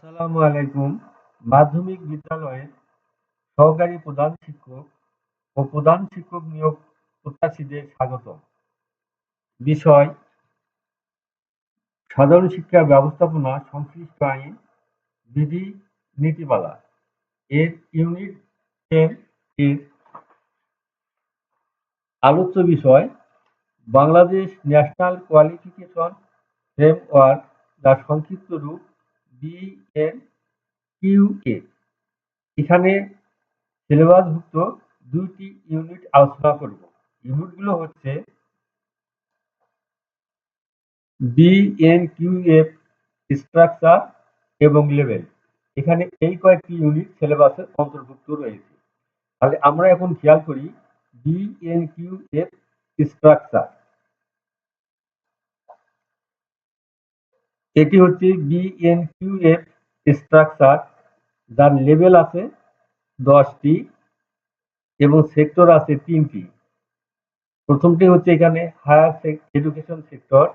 আসসালামু আলাইকুম। মাধ্যমিক বিদ্যালয়ের সহকারী প্রধান শিক্ষক ও প্রধান শিক্ষক নিয়োগ প্রত্যাশীদের স্বাগতম। বিষয়: সাধারণ শিক্ষা ব্যবস্থাপনা সংশ্লিষ্ট আইন, বিধি, নীতিমালা। এর ইউনিট 10 এর আলোচ্য বিষয়: বাংলাদেশ ন্যাশনাল কোয়ালিফিকেশন ফ্রেমওয়ার্ক, যার সংক্ষিপ্ত রূপ BNQA। এখানে সিলেবাসভুক্ত 2টি ইউনিট আলোচনা করব। ইউনিটগুলো হচ্ছে BNQF, স্ট্রাকচার এবং লেভেল। এখানে এই কয়েকটি ইউনিট সিলেবাসের অন্তর্ভুক্ত রয়েছে। তাহলে আমরা এখন খেয়াল করি BNQF স্ট্রাকচার। এটি হচ্ছে BNQF স্ট্রাকচার, যার লেভেল আছে 10টি এবং সেক্টর আছে 3টি। প্রথমটি হচ্ছে এখানে higher education sector,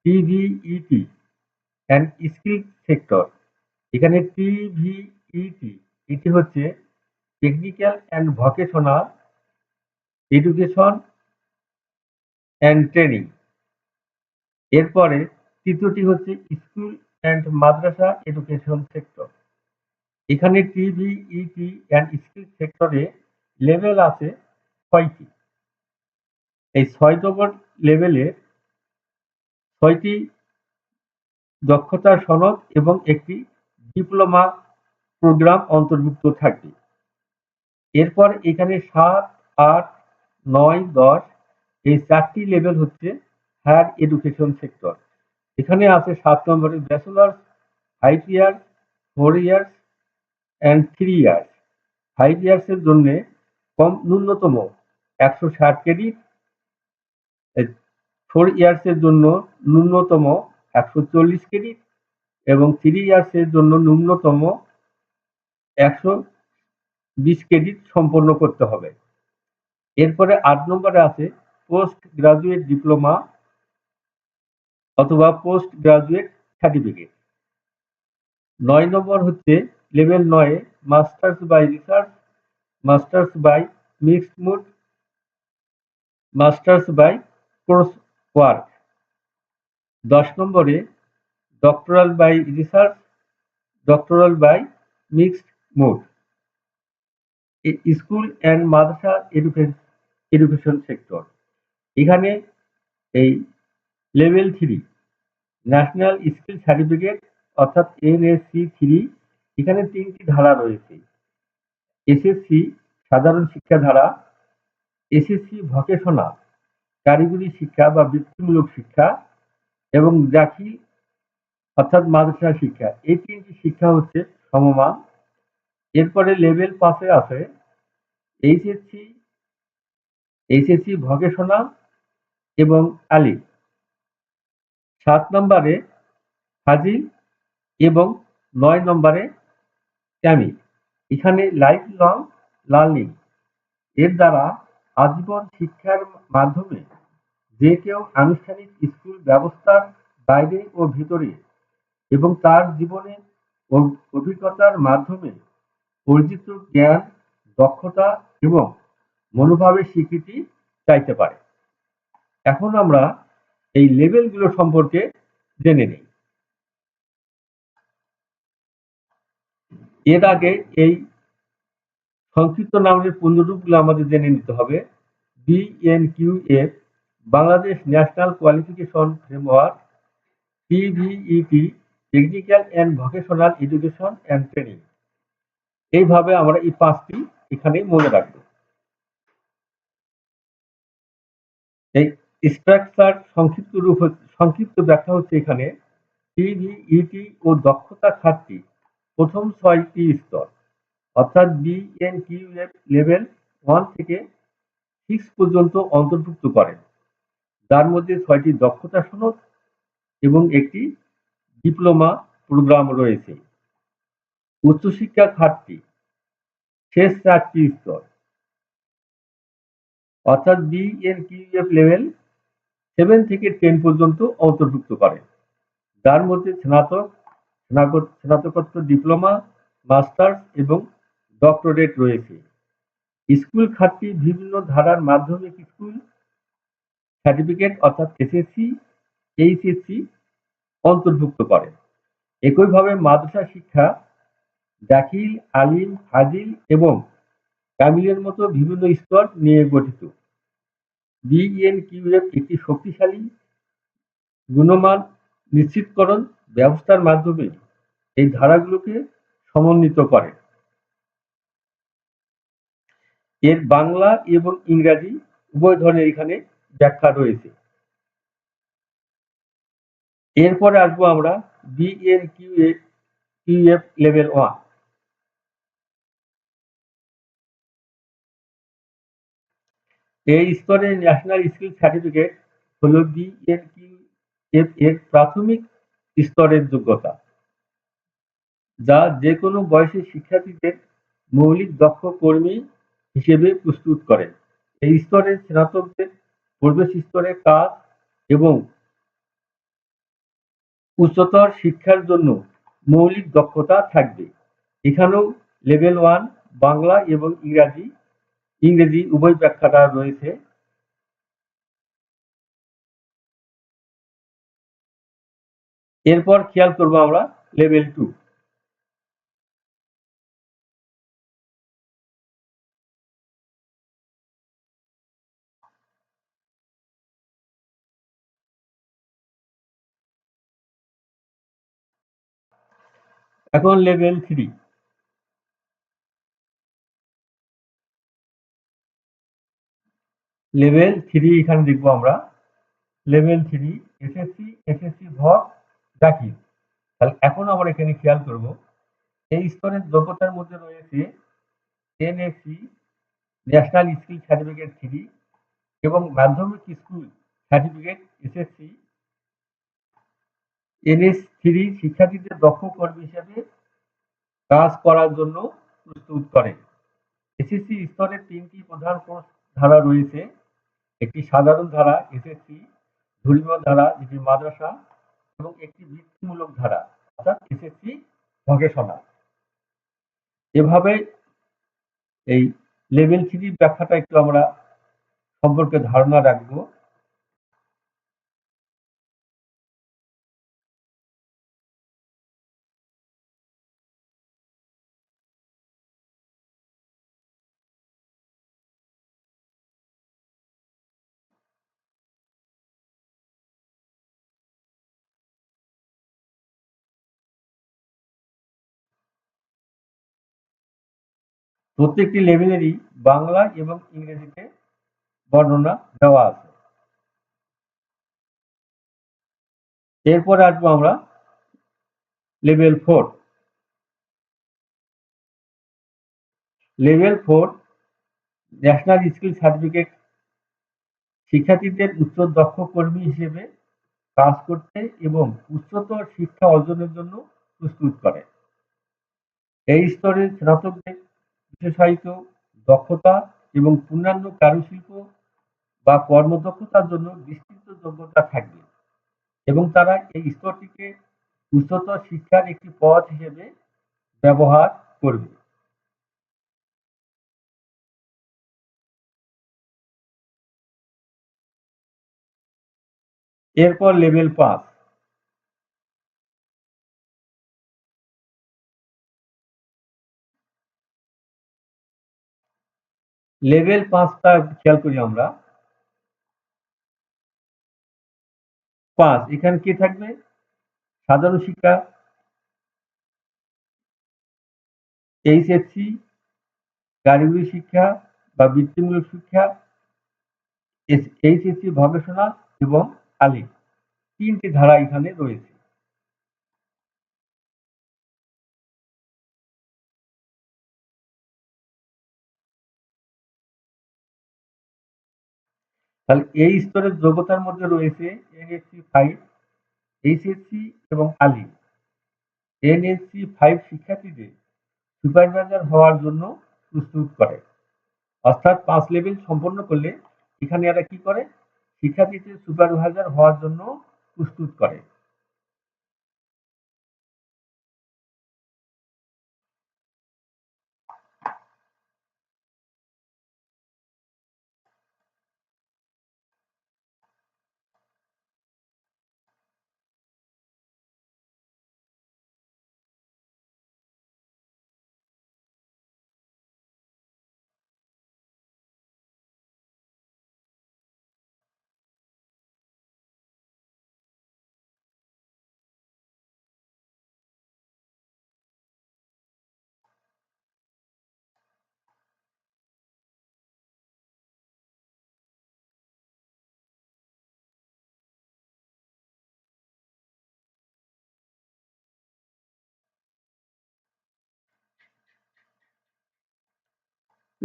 TVET and skill sector. এখানে TVET এটি হচ্ছে technical and vocational education and training. এরপরে তৃতীয়টি হচ্ছে school and madrasa education sector. এখানে TVET অ্যান্ড স্কিল সেক্টরে লেভেল আছে 6টি। এই 6 নম্বর লেভেলে 6টি দক্ষতার সনদ এবং একটি ডিপ্লোমা প্রোগ্রাম অন্তর্ভুক্ত থাকবে। এরপর এখানে 7, 8, 9, 10 এই 4টি লেভেল হচ্ছে হায়ার এডুকেশন সেক্টর। এখানে আছে 7 নম্বরে bachelors, 5 years, 4 years and 3 years. 5 years এর জন্য ন্যূনতম 160 ক্রেডিট, 4 ইয়ার্স এর জন্য ন্যূনতম 140 ক্রেডিট এবং 3 ইয়ার্স এর জন্য ন্যূনতম 120 ক্রেডিট সম্পন্ন করতে হবে। এরপরে 8 নম্বরে আছে পোস্ট গ্রাজুয়েট ডিপ্লোমা অথবা পোস্ট গ্রাজুয়েট সার্টিফিকেট। 9 নম্বর হচ্ছে level 9 masters by research, masters by mixed mode, masters by course work. 10 নম্বরে doctoral by research, doctoral by mixed mode. School and madrasa education sector. এখানে এই লেভেল 3 ন্যাশনাল স্কিল সার্টিফিকেট অর্থাৎ NSC3, এখানে 3টি ধারা রয়েছে: এসএসসি সাধারণ শিক্ষা ধারা, এসএসসি ভোকেশনাল কারিগরি শিক্ষা বা বৃত্তিমূলক শিক্ষা এবং দাখিল অর্থাৎ মাদ্রাসা শিক্ষা। এই 3টি শিক্ষা হচ্ছে সমমান। এরপরে লেভেল 5 আছে এইচএসসি ভোকেশনাল এবং আলিম। 7 নম্বরে ফাজিল এবং 9 নম্বরে ক্যামিল। এখানে লাইফ লং লার্নিং এর দ্বারা আজীবন শিক্ষার মাধ্যমে যে কেউ আনুষ্ঠানিক স্কুল ব্যবস্থার বাইরে ও ভিতরে এবং তার জীবনে অভিজ্ঞতার মাধ্যমে অর্জিত জ্ঞান, দক্ষতা এবং মনোভাবের স্বীকৃতি চাইতে পারে। এখন আমরা এই লেভেলগুলো সম্পর্কে জেনে নিই। এর আগে এই সংক্ষিপ্ত নামের পূর্ণরূপগুলো আমাদের জেনে নিতে হবে। BNQF Bangladesh national qualification framework, TVET technical and vocational education and training. এইভাবে আমরা এই 5টি এখানে মনে রাখবো। এই স্ট্রাকচার সংক্ষিপ্ত ব্যাখ্যা হচ্ছে এখানে TVET ও দক্ষতা খাতটি প্রথম 6টি স্তর অর্থাৎ BNQF লেভেল 1 থেকে 6 পর্যন্ত অন্তর্ভুক্ত করেন, যার মধ্যে 6টি দক্ষতা সনদ এবং একটি ডিপ্লোমা প্রোগ্রাম রয়েছে। উচ্চশিক্ষা খাতটি শেষ 4টি স্তর অর্থাৎ BNQF লেভেল 7 থেকে 10 পর্যন্ত অন্তর্ভুক্ত করে, যার মধ্যে স্নাতক, স্নাতকোত্তর ডিপ্লোমা, মাস্টার্স এবং ডক্টরেট রয়েছে। স্কুল খাতটি বিভিন্ন ধারার মাধ্যমিক স্কুল সার্টিফিকেট অর্থাৎ এসএসসি, এইচএসসি অন্তর্ভুক্ত করে। একইভাবে মাদ্রাসা শিক্ষা দাখিল, আলিম, ফাজিল এবং কামিলের মতো বিভিন্ন স্তর নিয়ে গঠিত। বিএনকিউএফ একটি শক্তিশালী গুণমান নিশ্চিতকরণ ব্যবস্থার মাধ্যমে এই ধারাগুলোকে সমন্বিত করে। এর বাংলা এবং ইংরাজি উভয় ধরনের এখানে ব্যাখ্যা রয়েছে। এরপরে আসবো আমরা বিএনকিউএফ লেভেল 1। এই স্তরে ন্যাশনাল স্কিল সার্টিফিকেট হল বিএনকিউএফ এর প্রাথমিক স্তরের যোগ্যতা, যা যেকোনো বয়সের শিক্ষার্থীদের মৌলিক দক্ষ কর্মী হিসেবে প্রস্তুত করে। এই স্তরের স্নাতকদের প্রবেশ স্তরে কাজ এবং উচ্চতর শিক্ষার জন্য মৌলিক দক্ষতা থাকবে। এখানেও লেভেল 1 বাংলা এবং ইংরেজি উভয় ব্যাখ্যাটা রয়েছে। এরপর খেয়াল করবো আমরা লেভেল 2। এখন লেভেল 3। লেভেল 3 এখানে দেখবো আমরা। লেভেল 3 এসএসসি ভট দাখিল। তাহলে এখন আমরা এখানে খেয়াল করব এই স্তরের যোগ্যতার মধ্যে রয়েছে এনএসসি ন্যাশনাল স্কিল সার্টিফিকেট 3 এবং মাধ্যমিক স্কুল সার্টিফিকেট এসএসসি। এনএস 3 শিক্ষার্থীদের দক্ষ কর্মী হিসেবে কাজ করার জন্য প্রস্তুত করে। এসএসসি স্তরের 3টি প্রধান কোর্স ধারা রয়েছে। একটি সাধারণ ধারা এসএসসি, ধর্মীয় ধারা যেটি মাদ্রাসা এবং একটি বৃত্তিমূলক ধারা অর্থাৎ এসএসসি ভোকেশনাল। এভাবে এই লেভেল 3 ব্যাখ্যাটা একটু আমরা সম্পর্কে ধারণা রাখবো। প্রত্যেকটি লেভেলেরই বাংলা এবং ইংরেজিতে বর্ণনা দেওয়া আছে। এরপরে আসবো আমরা level 4। Level 4 national skill certificate শিক্ষার্থীদের উচ্চ দক্ষ কর্মী হিসেবে কাজ করতে এবং উচ্চতর শিক্ষা অর্জনের জন্য প্রস্তুত করে। এই স্তরের স্নাতকদের বিশেষায়িত দক্ষতা এবং পূর্ণাঙ্গ কারুশিল্প বা কর্মদক্ষতার জন্য বিস্তৃত যোগ্যতা থাকবে এবং তারা এই স্তরটিকে উচ্চতর শিক্ষার একটি পথ হিসেবে ব্যবহার করবে। এরপর লেভেল 5। লেভেল 5টা খেয়াল করি আমরা। 5 এখানে কি থাকবে? সাধারণ শিক্ষা, এইচএসসি, কারিগরি শিক্ষা বা বৃত্তিমূলক শিক্ষা, এইচএসসি ভোকেশনাল এবং আলিম। 3টি ধারা এখানে রয়েছে। তাহলে এই স্তরের যোগ্যতার মধ্যে রয়েছে এনএসসি 5, এইচএসসি এবং আলিম। এনএসসি 5 শিক্ষার্থীদের সুপারভাইজার হওয়ার জন্য প্রস্তুত করে। অর্থাৎ 5 লেভেল সম্পন্ন করলে এখানে এরা কি করে? শিক্ষার্থীদের সুপারভাইজার হওয়ার জন্য প্রস্তুত করে।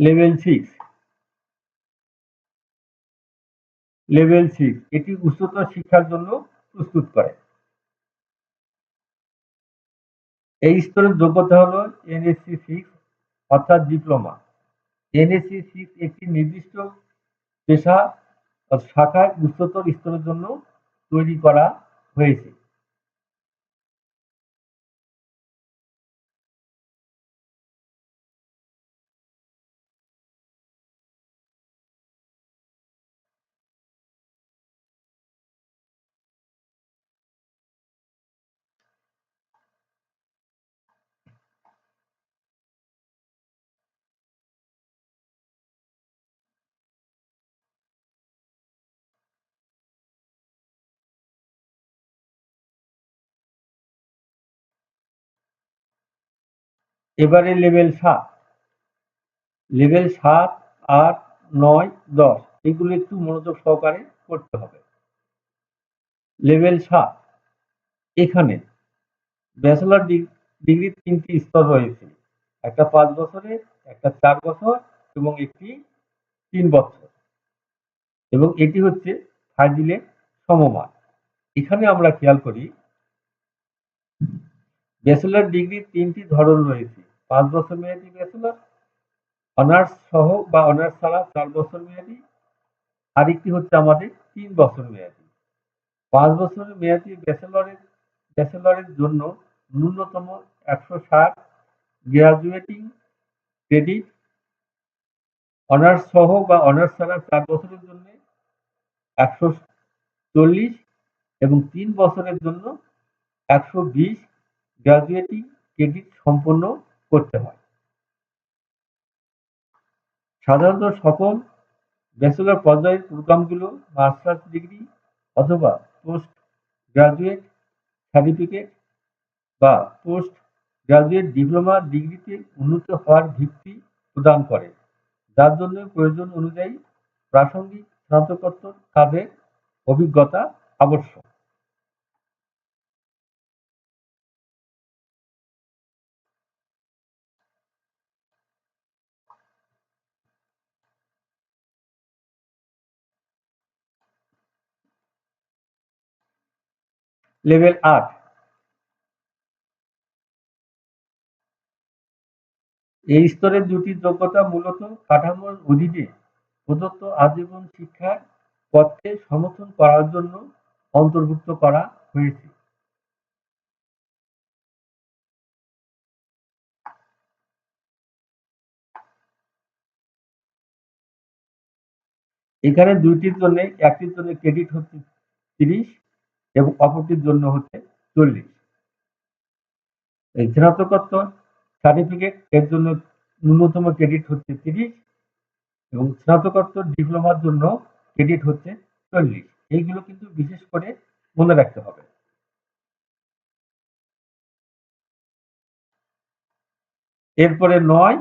লেভেল সিক্স লেভেল সিক্স এটি উচ্চতর শিক্ষার জন্য প্রস্তুত করে। এই স্তরের যোগ্যতা হলো এনএসসি সিক্স অর্থাৎ ডিপ্লোমা। এনএসসি সিক্স একটি নির্দিষ্ট পেশা শাখায় উচ্চতর স্তরের জন্য তৈরি করা হয়েছে। এবারে লেভেল সাত, আট, নয়, 10 এগুলো একটু মনোযোগ সহকারে করতে হবে। লেভেল সাত, এখানে ব্যাচেলর ডিগ্রির 3টি স্তর রয়েছে। একটা 5 বছরের, একটা 4 বছর এবং একটি 3 বছর, এবং এটি হচ্ছে ফাজিলের সমমান। এখানে আমরা খেয়াল করি ব্যাচেলর ডিগ্রির 3টি ধরন রয়েছে। 5 বছর মেয়াদী ব্যাচেলর, অনার্স সহ বা অনার্স ছাড়া 4 বছর মেয়াদী, আরেকটি হচ্ছে আমাদের 3 বছর মেয়াদী। 5 বছরের মেয়াদী ব্যাচেলরের জন্য ন্যূনতম 160 গ্রাজুয়েটিং ক্রেডিট, অনার্স সহ বা অনার্স ছাড়া 4 বছরের জন্য 140 এবং 3 বছরের জন্য 120 গ্রাজুয়েটিং ক্রেডিট সম্পন্ন করতে হয়। সাধারণত সকল ব্যাচেলর পর্যায়ের প্রোগ্রামগুলো মাস্টার্স ডিগ্রি অথবা পোস্ট গ্রাজুয়েট সার্টিফিকেট বা পোস্ট গ্রাজুয়েট ডিপ্লোমা ডিগ্রিতে উন্নীত হওয়ার ভিত্তি প্রদান করে, যার জন্য প্রয়োজন অনুযায়ী প্রাসঙ্গিক স্নাতকোত্তর কাজের অভিজ্ঞতা আবশ্যক। লেভেল আট, এই স্তরের দুটি যোগ্যতা মূলত কাঠামোর অধীনে প্রদত্ত আজীবন শিক্ষার পথকে সমর্থন করার জন্য অন্তর্ভুক্ত করা হয়েছে। এখানে দুইটির জন্য, একটির জন্য ক্রেডিট হচ্ছে 30 এবং অপরটির জন্য হচ্ছে 40। এই স্নাতকোত্তর সার্টিফিকেট এর জন্য ন্যূনতম ক্রেডিট হচ্ছে 30 এবং স্নাতকোত্তর ডিপ্লোমার জন্য ক্রেডিট হচ্ছে 40। এইগুলো কিন্তু বিশেষ করে মনে রাখতে হবে। এরপরে 9,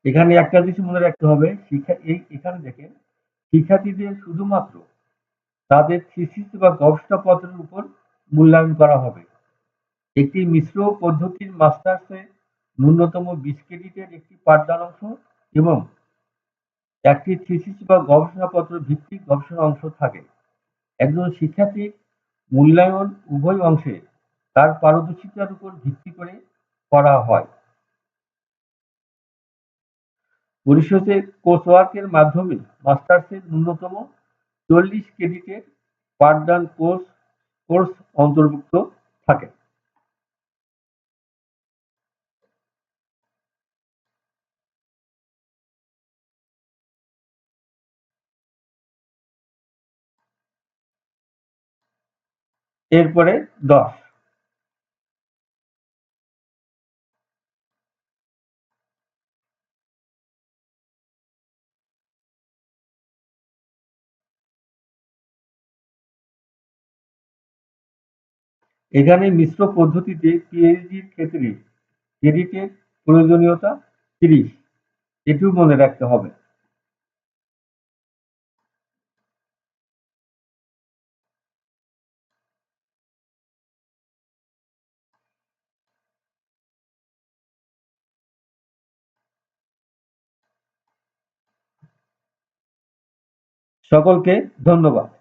এখানে একটা জিনিস মনে রাখতে হবে, এখানে দেখেন শিক্ষার্থীদের শুধুমাত্র তাদের থিসিস বা গবেষণাপত্রের উপর মূল্যায়ন করা হবে। একটি মিশ্র পদ্ধতির মাস্টার্সে ন্যূনতম 20 ক্রেডিটের একটি পাঠদান অংশ এবং একটি থিসিস বা গবেষণাপত্র ভিত্তিক গবেষণা অংশ থাকে। একজন শিক্ষার্থীর মূল্যায়ন উভয় অংশে তার পারদর্শিতার উপর ভিত্তি করে করা হয়। পরিশেষে কোর্সওয়ার্কের মাধ্যমে মাস্টার্সের ন্যূনতম 40 ক্রেডিটের পাঠদান কোর্স অন্তর্ভুক্ত থাকে। এরপরে 10, এখানে মিশ্র পদ্ধতিতে পিএইচডির ক্ষেত্রে ক্রেডিটের প্রয়োজনীয়তা 30, এটিও মনে রাখতে হবে। সকলকে ধন্যবাদ।